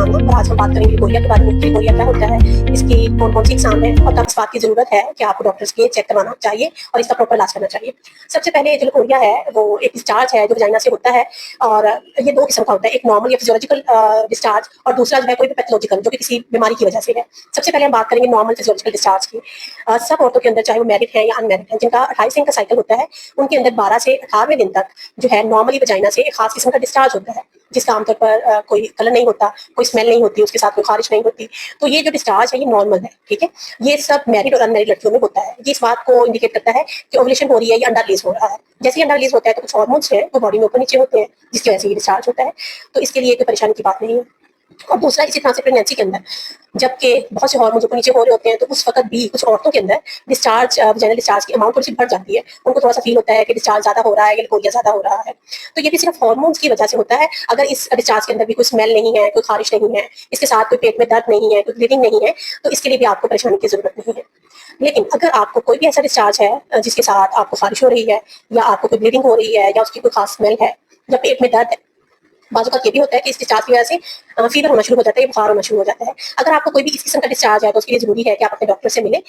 नाम है और आज हम बात करेंगे लिकोरिया के बारे में। लिकोरिया क्या होता है, इसकी कौन कौन सी एग्जाम है और कब इस बात की जरूरत है कि आपको डॉक्टर्स के चेक करवाना चाहिए और इसका प्रॉपर इलाज करना चाहिए। सबसे पहले जो लिकोरिया है वो एक डिस्चार्ज है जो वजाइना से होता है और ये दो किस्म का होता है, एक नॉर्मल या फिजियोलॉजिकल डिस्चार्ज और दूसरा जो है कोई भी पैथोलॉजिकल जो कि किसी बीमारी की वजह से है। सबसे पहले हम बात करेंगे नॉर्मल फिजियोलॉजिकल डिस्चार्ज की। सब औरतों के अंदर चाहे वो मैरिड है या अनमैरिड है जिनका 28 दिन का साइकिल होता है, उनके अंदर 12 से 18वें दिन तक जो है नॉर्मली वजाइना से एक खास किस्म का डिस्चार्ज होता है जिसका आमतौर पर कोई कलर नहीं होता, कोई स्मेल नहीं होती, उसके साथ कोई खारिश नहीं होती। तो ये जो डिस्चार्ज है ये नॉर्मल है, ठीक है। ये सब मैरिड और अनमैरिड लड़कियों में होता है। ये इस बात को इंडिकेट करता है कि ओवुलेशन हो रही है या अंडा रिलीज हो रहा है। जैसे ही अंडा रिलीज होता है तो कुछ हार्मोन्स हैं वो बॉडी में ऊपर नीचे होते हैं जिसकी वजह से ये डिस्चार्ज होता है। तो इसके लिए कोई परेशानी की बात नहीं है। और दूसरा इसी तरह से प्रेगनेंसी के अंदर जबकि बहुत से हार्मोन्स ऊपर नीचे हो रहे होते हैं तो उस वक्त भी कुछ औरतों के अंदर डिस्चार्ज वजाइनल डिस्चार्ज की अमाउंट थोड़ी सी बढ़ जाती है। उनको थोड़ा सा फील होता है कि डिस्चार्ज ज्यादा हो रहा है या लिकोरिया ज्यादा हो रहा है। तो ये भी सिर्फ हार्मोन्स की वजह से होता है। अगर इस डिस्चार्ज के अंदर भी कोई स्मेल नहीं है, कोई खारिश नहीं है, इसके साथ कोई पेट में दर्द नहीं है, कोई ब्लीडिंग नहीं है, तो इसके लिए भी आपको परेशानी की जरूरत नहीं है। लेकिन अगर आपको कोई भी ऐसा डिस्चार्ज है जिसके साथ आपको खारिश हो रही है या आपको कोई ब्लीडिंग हो रही है या उसकी कोई खास स्मेल है या पेट में दर्द है, बाजू का ये भी होता है कि इस डिस्चार्ज की वजह से फीवर होना शुरू हो जाता है, बुखार होना शुरू हो जाता है। अगर आपको कोई भी इस किस्म का डिस्चार्ज है तो उसके लिए जरूरी है कि आप अपने डॉक्टर से मिलें।